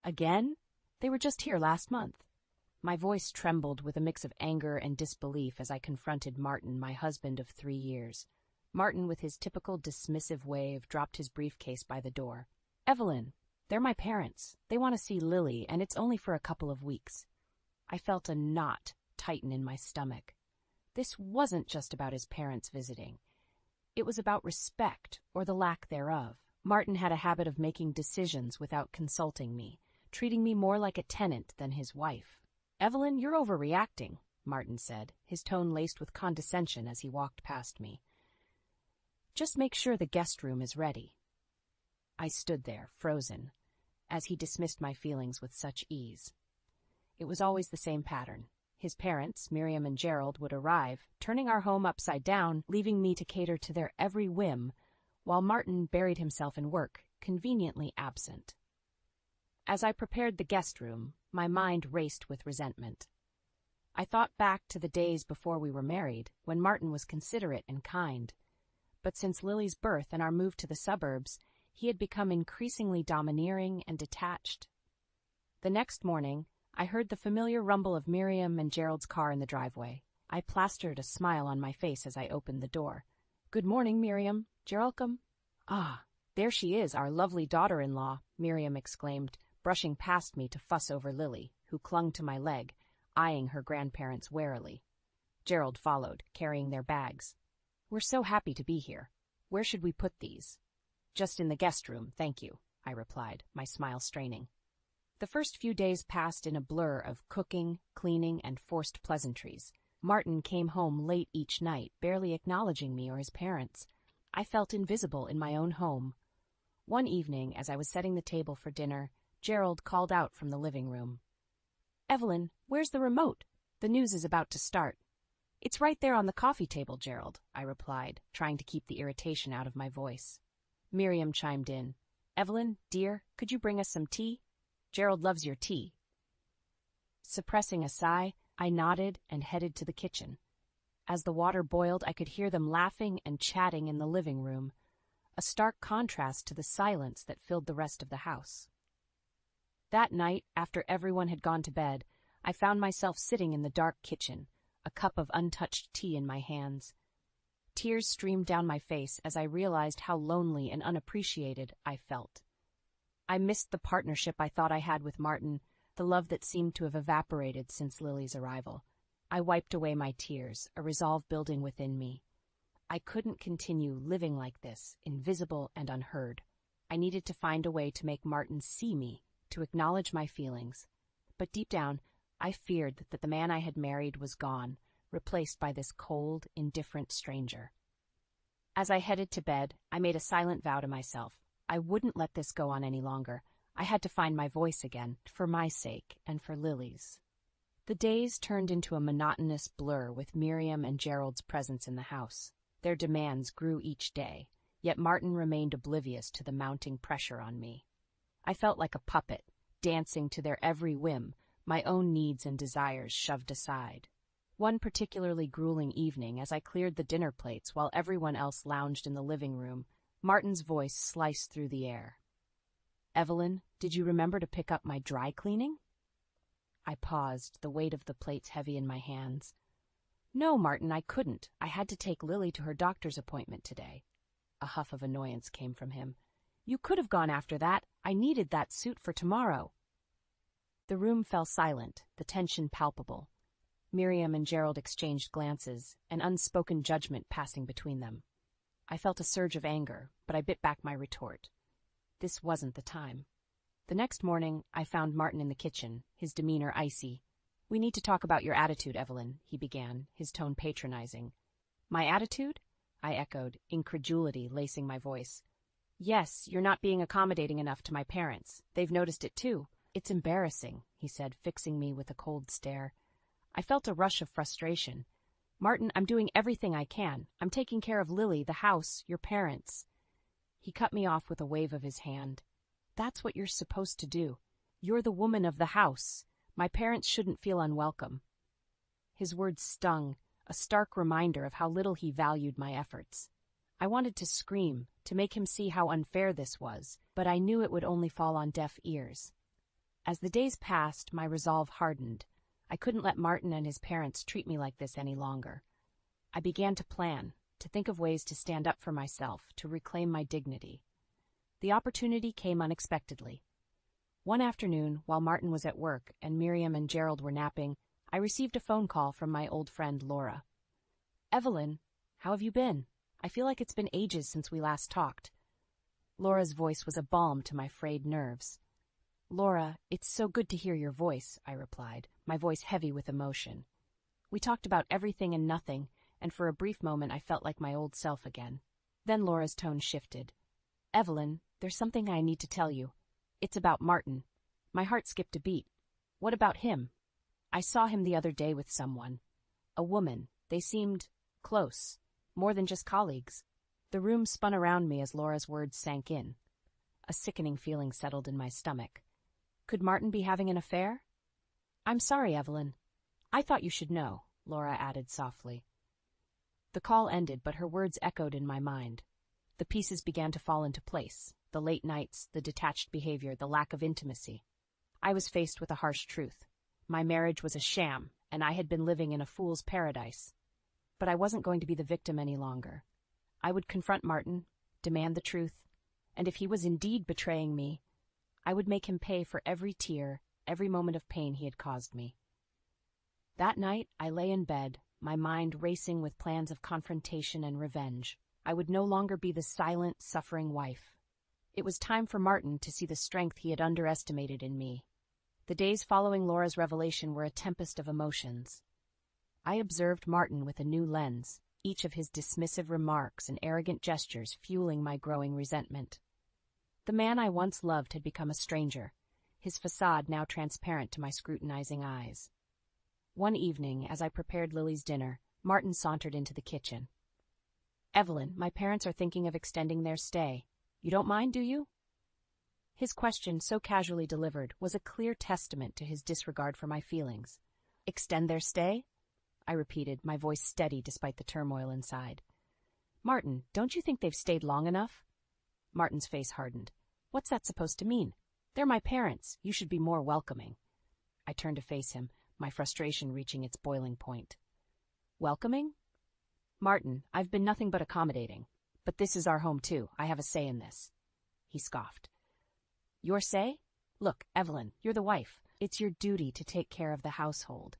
Again? They were just here last month. My voice trembled with a mix of anger and disbelief as I confronted Martin, my husband of 3 years. Martin, with his typical dismissive wave, dropped his briefcase by the door. Evelyn, they're my parents. They want to see Lily, and it's only for a couple of weeks. I felt a knot tighten in my stomach. This wasn't just about his parents visiting. It was about respect, or the lack thereof. Martin had a habit of making decisions without consulting me, treating me more like a tenant than his wife. Evelyn, you're overreacting, Martin said, his tone laced with condescension as he walked past me. Just make sure the guest room is ready. I stood there, frozen, as he dismissed my feelings with such ease. It was always the same pattern. His parents, Miriam and Gerald, would arrive, turning our home upside down, leaving me to cater to their every whim, while Martin buried himself in work, conveniently absent. As I prepared the guest room, my mind raced with resentment. I thought back to the days before we were married, when Martin was considerate and kind. But since Lily's birth and our move to the suburbs, he had become increasingly domineering and detached. The next morning, I heard the familiar rumble of Miriam and Gerald's car in the driveway. I plastered a smile on my face as I opened the door. Good morning, Miriam. Geraldcom? Ah, there she is, our lovely daughter-in-law, Miriam exclaimed, brushing past me to fuss over Lily, who clung to my leg, eyeing her grandparents warily. Gerald followed, carrying their bags. We're so happy to be here. Where should we put these? Just in the guest room, thank you, I replied, my smile straining. The first few days passed in a blur of cooking, cleaning, and forced pleasantries. Martin came home late each night, barely acknowledging me or his parents. I felt invisible in my own home. One evening, as I was setting the table for dinner, Gerald called out from the living room. Evelyn, where's the remote? The news is about to start. It's right there on the coffee table, Gerald, I replied, trying to keep the irritation out of my voice. Miriam chimed in. Evelyn, dear, could you bring us some tea? Gerald loves your tea. Suppressing a sigh, I nodded and headed to the kitchen. As the water boiled, I could hear them laughing and chatting in the living room, a stark contrast to the silence that filled the rest of the house. That night, after everyone had gone to bed, I found myself sitting in the dark kitchen, a cup of untouched tea in my hands. Tears streamed down my face as I realized how lonely and unappreciated I felt. I missed the partnership I thought I had with Martin, the love that seemed to have evaporated since Lily's arrival. I wiped away my tears, a resolve building within me. I couldn't continue living like this, invisible and unheard. I needed to find a way to make Martin see me, to acknowledge my feelings. But deep down, I feared that the man I had married was gone, replaced by this cold, indifferent stranger. As I headed to bed, I made a silent vow to myself. I wouldn't let this go on any longer. I had to find my voice again, for my sake and for Lily's. The days turned into a monotonous blur with Miriam and Gerald's presence in the house. Their demands grew each day, yet Martin remained oblivious to the mounting pressure on me. I felt like a puppet, dancing to their every whim, my own needs and desires shoved aside. One particularly grueling evening, as I cleared the dinner plates while everyone else lounged in the living room, Martin's voice sliced through the air. Evelyn, did you remember to pick up my dry cleaning? I paused, the weight of the plates heavy in my hands. No, Martin, I couldn't. I had to take Lily to her doctor's appointment today. A huff of annoyance came from him. You could have gone after that. I needed that suit for tomorrow. The room fell silent, the tension palpable. Miriam and Gerald exchanged glances, an unspoken judgment passing between them. I felt a surge of anger, but I bit back my retort. This wasn't the time. The next morning, I found Martin in the kitchen, his demeanor icy. We need to talk about your attitude, Evelyn, he began, his tone patronizing. My attitude? I echoed, incredulity lacing my voice. Yes, you're not being accommodating enough to my parents. They've noticed it too. It's embarrassing, he said, fixing me with a cold stare. I felt a rush of frustration. Martin, I'm doing everything I can. I'm taking care of Lily, the house, your parents. He cut me off with a wave of his hand. That's what you're supposed to do. You're the woman of the house. My parents shouldn't feel unwelcome. His words stung, a stark reminder of how little he valued my efforts. I wanted to scream, to make him see how unfair this was, but I knew it would only fall on deaf ears. As the days passed, my resolve hardened. I couldn't let Martin and his parents treat me like this any longer. I began to plan, to think of ways to stand up for myself, to reclaim my dignity. The opportunity came unexpectedly. One afternoon, while Martin was at work and Miriam and Gerald were napping, I received a phone call from my old friend Laura. "Evelyn, how have you been? I feel like it's been ages since we last talked." Laura's voice was a balm to my frayed nerves. "Laura, it's so good to hear your voice," I replied, my voice heavy with emotion. We talked about everything and nothing, and for a brief moment I felt like my old self again. Then Laura's tone shifted. "Evelyn, there's something I need to tell you. It's about Martin." My heart skipped a beat. "What about him?" "I saw him the other day with someone. A woman. They seemed close. More than just colleagues." The room spun around me as Laura's words sank in. A sickening feeling settled in my stomach. Could Martin be having an affair? "I'm sorry, Evelyn. I thought you should know," Laura added softly. The call ended, but her words echoed in my mind. The pieces began to fall into place. The late nights, the detached behavior, the lack of intimacy. I was faced with a harsh truth. My marriage was a sham, and I had been living in a fool's paradise. But I wasn't going to be the victim any longer. I would confront Martin, demand the truth, and if he was indeed betraying me, I would make him pay for every tear, every moment of pain he had caused me. That night, I lay in bed, my mind racing with plans of confrontation and revenge. I would no longer be the silent, suffering wife. It was time for Martin to see the strength he had underestimated in me. The days following Laura's revelation were a tempest of emotions. I observed Martin with a new lens, each of his dismissive remarks and arrogant gestures fueling my growing resentment. The man I once loved had become a stranger, his facade now transparent to my scrutinizing eyes. One evening, as I prepared Lily's dinner, Martin sauntered into the kitchen. "Evelyn, my parents are thinking of extending their stay. You don't mind, do you?" His question, so casually delivered, was a clear testament to his disregard for my feelings. "Extend their stay?" I repeated, my voice steady despite the turmoil inside. "Martin, don't you think they've stayed long enough?" Martin's face hardened. "What's that supposed to mean? They're my parents. You should be more welcoming." I turned to face him, my frustration reaching its boiling point. "Welcoming?" "Martin, I've been nothing but accommodating. But this is our home, too. I have a say in this." He scoffed. "Your say? Look, Evelyn, you're the wife. It's your duty to take care of the household.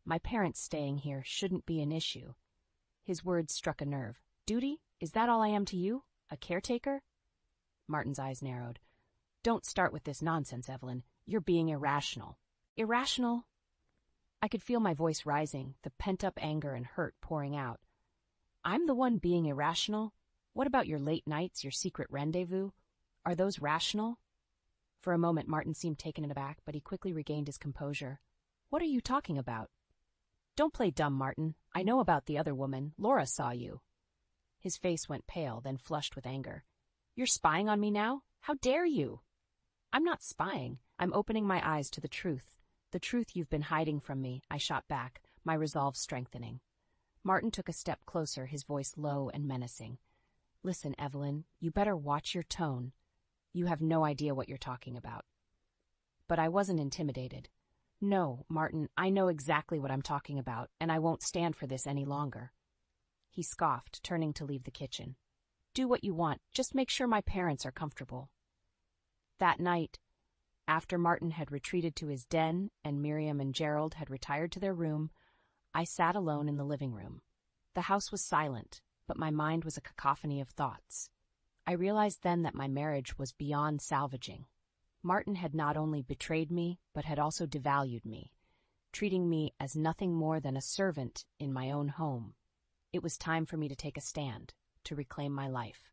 My parents staying here shouldn't be an issue." His words struck a nerve. "Duty? Is that all I am to you? A caretaker?" Martin's eyes narrowed. "Don't start with this nonsense, Evelyn. You're being irrational." "Irrational?" I could feel my voice rising, the pent-up anger and hurt pouring out. "I'm the one being irrational? What about your late nights, your secret rendezvous? Are those rational?" For a moment, Martin seemed taken aback, but he quickly regained his composure. "What are you talking about?" "Don't play dumb, Martin. I know about the other woman. Laura saw you." His face went pale, then flushed with anger. "You're spying on me now? How dare you?" "I'm not spying. I'm opening my eyes to the truth. The truth you've been hiding from me," I shot back, my resolve strengthening. Martin took a step closer, his voice low and menacing. "Listen, Evelyn, you better watch your tone. You have no idea what you're talking about." But I wasn't intimidated. "No, Martin, I know exactly what I'm talking about, and I won't stand for this any longer." He scoffed, turning to leave the kitchen. "Do what you want, just make sure my parents are comfortable." That night, after Martin had retreated to his den and Miriam and Gerald had retired to their room, I sat alone in the living room. The house was silent, but my mind was a cacophony of thoughts. I realized then that my marriage was beyond salvaging. Martin had not only betrayed me, but had also devalued me, treating me as nothing more than a servant in my own home. It was time for me to take a stand, to reclaim my life.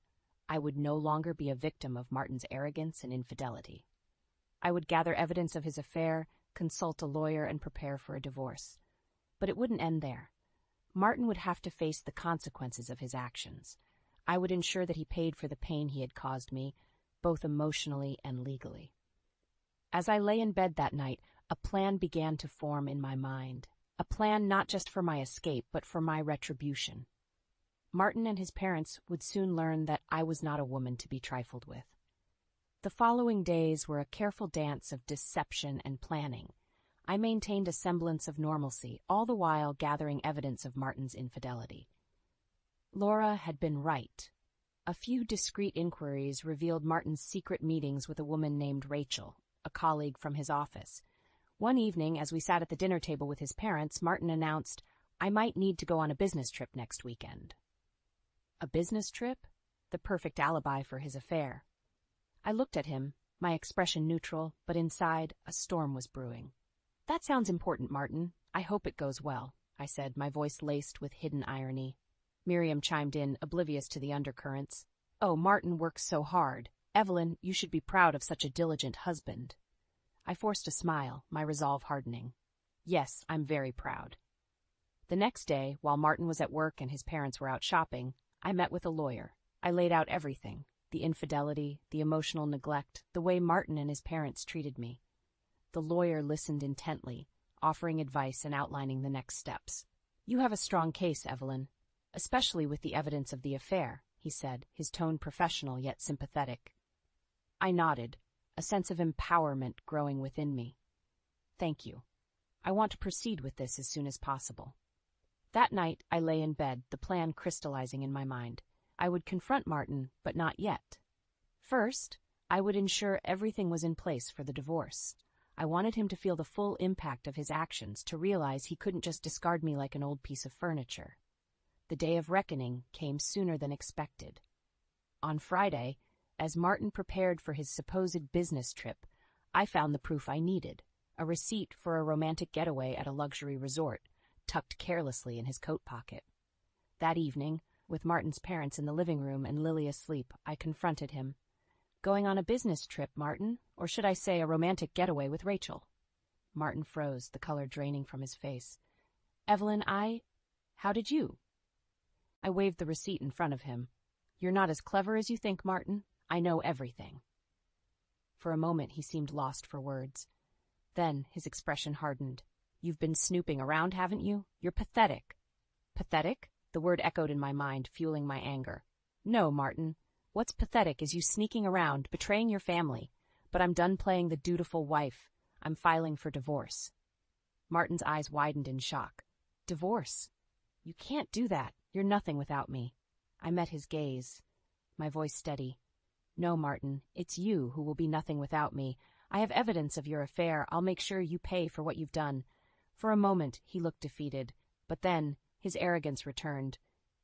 I would no longer be a victim of Martin's arrogance and infidelity. I would gather evidence of his affair, consult a lawyer, and prepare for a divorce. But it wouldn't end there. Martin would have to face the consequences of his actions. I would ensure that he paid for the pain he had caused me, both emotionally and legally. As I lay in bed that night, a plan began to form in my mind. A plan not just for my escape, but for my retribution. Martin and his parents would soon learn that I was not a woman to be trifled with. The following days were a careful dance of deception and planning. I maintained a semblance of normalcy, all the while gathering evidence of Martin's infidelity. Laura had been right. A few discreet inquiries revealed Martin's secret meetings with a woman named Rachel, a colleague from his office. One evening, as we sat at the dinner table with his parents, Martin announced, "I might need to go on a business trip next weekend." A business trip? The perfect alibi for his affair. I looked at him, my expression neutral, but inside, a storm was brewing. "That sounds important, Martin. I hope it goes well," I said, my voice laced with hidden irony. Miriam chimed in, oblivious to the undercurrents. "Oh, Martin works so hard. Evelyn, you should be proud of such a diligent husband." I forced a smile, my resolve hardening. "Yes, I'm very proud." The next day, while Martin was at work and his parents were out shopping, I met with a lawyer. I laid out everything. The infidelity, the emotional neglect, the way Martin and his parents treated me. The lawyer listened intently, offering advice and outlining the next steps. "You have a strong case, Evelyn, especially with the evidence of the affair," he said, his tone professional yet sympathetic. I nodded, a sense of empowerment growing within me. "Thank you. I want to proceed with this as soon as possible." That night I lay in bed, the plan crystallizing in my mind. I would confront Martin, but not yet. First, I would ensure everything was in place for the divorce. I wanted him to feel the full impact of his actions, to realize he couldn't just discard me like an old piece of furniture. The day of reckoning came sooner than expected. On Friday, as Martin prepared for his supposed business trip, I found the proof I needed, a receipt for a romantic getaway at a luxury resort, tucked carelessly in his coat pocket. That evening, with Martin's parents in the living room and Lily asleep, I confronted him. "Going on a business trip, Martin, or should I say a romantic getaway with Rachel?" Martin froze, the color draining from his face. "Evelyn, how did you?" I waved the receipt in front of him. "You're not as clever as you think, Martin. I know everything." For a moment he seemed lost for words. Then his expression hardened. "You've been snooping around, haven't you? You're pathetic." "Pathetic?" The word echoed in my mind, fueling my anger. "No, Martin. What's pathetic is you sneaking around, betraying your family. But I'm done playing the dutiful wife. I'm filing for divorce." Martin's eyes widened in shock. "Divorce? You can't do that. You're nothing without me." I met his gaze, my voice steady. "No, Martin, it's you who will be nothing without me. I have evidence of your affair. I'll make sure you pay for what you've done." For a moment, he looked defeated, but then his arrogance returned.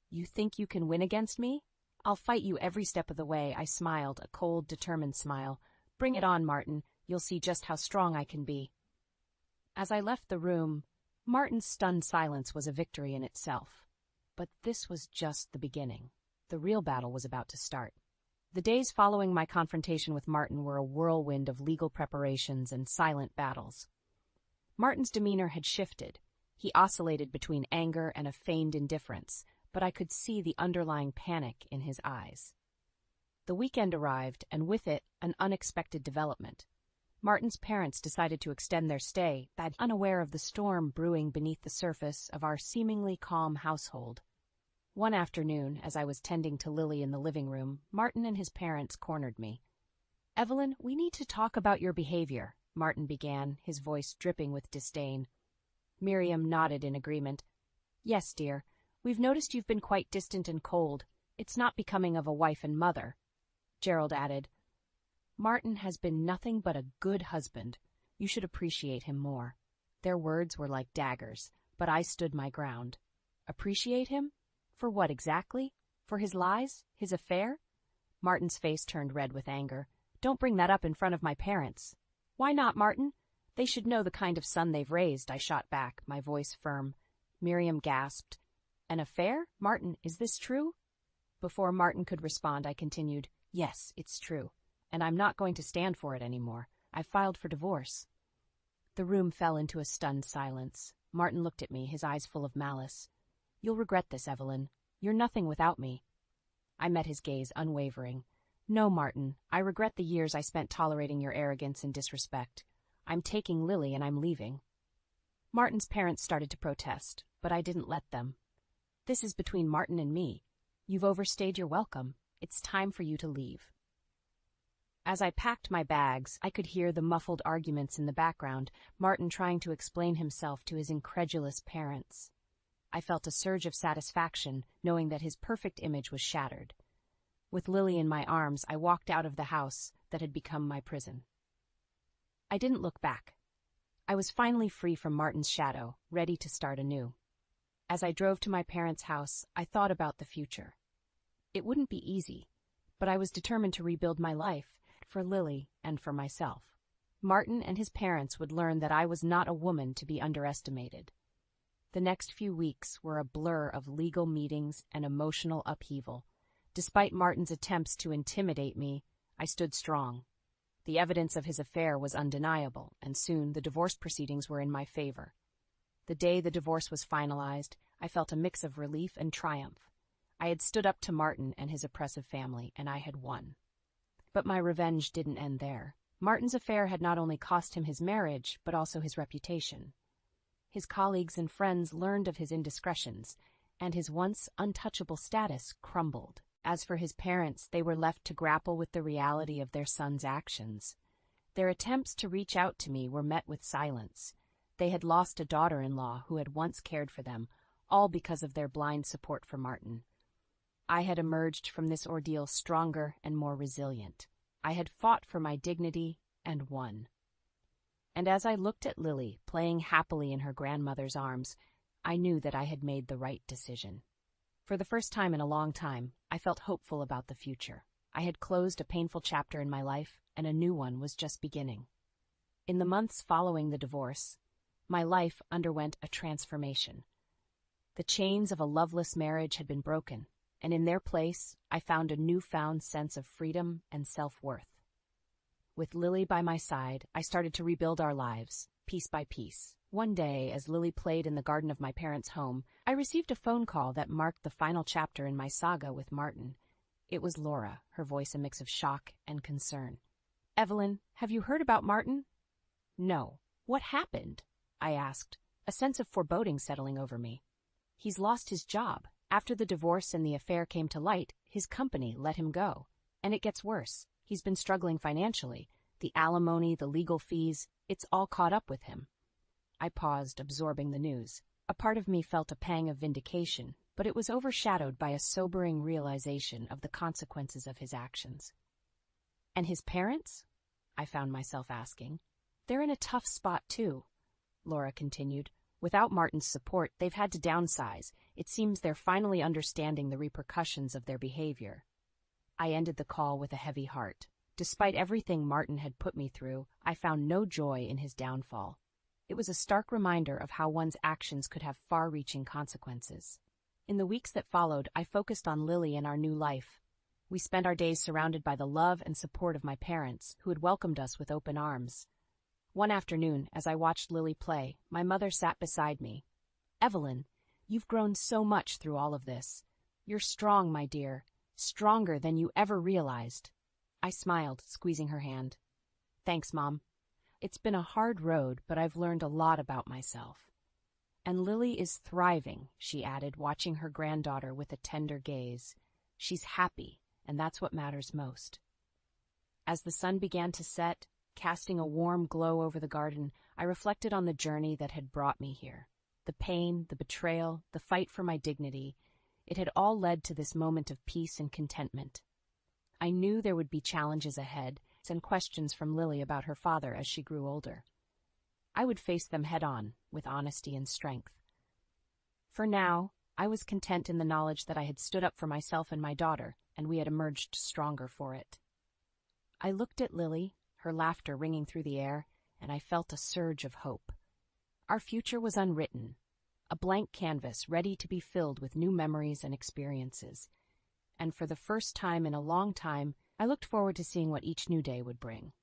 "You think you can win against me? I'll fight you every step of the way." I smiled, a cold, determined smile. "Bring it on, Martin. You'll see just how strong I can be." As I left the room, Martin's stunned silence was a victory in itself. But this was just the beginning. The real battle was about to start. The days following my confrontation with Martin were a whirlwind of legal preparations and silent battles. Martin's demeanor had shifted. He oscillated between anger and a feigned indifference, but I could see the underlying panic in his eyes. The weekend arrived, and with it, an unexpected development. Martin's parents decided to extend their stay, unaware of the storm brewing beneath the surface of our seemingly calm household. One afternoon, as I was tending to Lily in the living room, Martin and his parents cornered me. "Evelyn, we need to talk about your behavior," Martin began, his voice dripping with disdain. Miriam nodded in agreement. "Yes, dear. We've noticed you've been quite distant and cold. It's not becoming of a wife and mother." Gerald added, "Martin has been nothing but a good husband. You should appreciate him more." Their words were like daggers, but I stood my ground. Appreciate him? For what exactly? For his lies? His affair? Martin's face turned red with anger. "Don't bring that up in front of my parents." "Why not, Martin? They should know the kind of son they've raised," I shot back, my voice firm. Miriam gasped. "An affair? Martin, is this true?" Before Martin could respond, I continued, "Yes, it's true, and I'm not going to stand for it anymore. I've filed for divorce." The room fell into a stunned silence. Martin looked at me, his eyes full of malice. "You'll regret this, Evelyn. You're nothing without me." I met his gaze, unwavering. "No, Martin, I regret the years I spent tolerating your arrogance and disrespect. I'm taking Lily and I'm leaving." Martin's parents started to protest, but I didn't let them. "This is between Martin and me. You've overstayed your welcome. It's time for you to leave." As I packed my bags, I could hear the muffled arguments in the background, Martin trying to explain himself to his incredulous parents. I felt a surge of satisfaction, knowing that his perfect image was shattered. With Lily in my arms, I walked out of the house that had become my prison. I didn't look back. I was finally free from Martin's shadow, ready to start anew. As I drove to my parents' house, I thought about the future. It wouldn't be easy, but I was determined to rebuild my life, for Lily and for myself. Martin and his parents would learn that I was not a woman to be underestimated. The next few weeks were a blur of legal meetings and emotional upheaval. Despite Martin's attempts to intimidate me, I stood strong. The evidence of his affair was undeniable, and soon the divorce proceedings were in my favor. The day the divorce was finalized, I felt a mix of relief and triumph. I had stood up to Martin and his oppressive family, and I had won. But my revenge didn't end there. Martin's affair had not only cost him his marriage, but also his reputation. His colleagues and friends learned of his indiscretions, and his once untouchable status crumbled. As for his parents, they were left to grapple with the reality of their son's actions. Their attempts to reach out to me were met with silence. They had lost a daughter-in-law who had once cared for them, all because of their blind support for Martin. I had emerged from this ordeal stronger and more resilient. I had fought for my dignity and won. And as I looked at Lily, playing happily in her grandmother's arms, I knew that I had made the right decision. For the first time in a long time, I felt hopeful about the future. I had closed a painful chapter in my life, and a new one was just beginning. In the months following the divorce, my life underwent a transformation. The chains of a loveless marriage had been broken, and in their place, I found a newfound sense of freedom and self-worth. With Lily by my side, I started to rebuild our lives, piece by piece. One day, as Lily played in the garden of my parents' home, I received a phone call that marked the final chapter in my saga with Martin. It was Laura, her voice a mix of shock and concern. "Evelyn, have you heard about Martin?" "No. What happened?" I asked, a sense of foreboding settling over me. "He's lost his job. After the divorce and the affair came to light, his company let him go. And it gets worse. He's been struggling financially. The alimony, the legal fees, it's all caught up with him." I paused, absorbing the news. A part of me felt a pang of vindication, but it was overshadowed by a sobering realization of the consequences of his actions. "And his parents?" I found myself asking. "They're in a tough spot, too," Laura continued. "Without Martin's support, they've had to downsize. It seems they're finally understanding the repercussions of their behavior." I ended the call with a heavy heart. Despite everything Martin had put me through, I found no joy in his downfall. It was a stark reminder of how one's actions could have far-reaching consequences. In the weeks that followed, I focused on Lily and our new life. We spent our days surrounded by the love and support of my parents, who had welcomed us with open arms. One afternoon, as I watched Lily play, my mother sat beside me. "Evelyn, you've grown so much through all of this. You're strong, my dear, stronger than you ever realized." I smiled, squeezing her hand. "Thanks, Mom. It's been a hard road, but I've learned a lot about myself." "And Lily is thriving," she added, watching her granddaughter with a tender gaze. "She's happy, and that's what matters most." As the sun began to set, casting a warm glow over the garden, I reflected on the journey that had brought me here. The pain, the betrayal, the fight for my dignity, it had all led to this moment of peace and contentment. I knew there would be challenges ahead, and questions from Lily about her father as she grew older. I would face them head-on, with honesty and strength. For now, I was content in the knowledge that I had stood up for myself and my daughter, and we had emerged stronger for it. I looked at Lily, her laughter ringing through the air, and I felt a surge of hope. Our future was unwritten, a blank canvas ready to be filled with new memories and experiences. And for the first time in a long time, I looked forward to seeing what each new day would bring.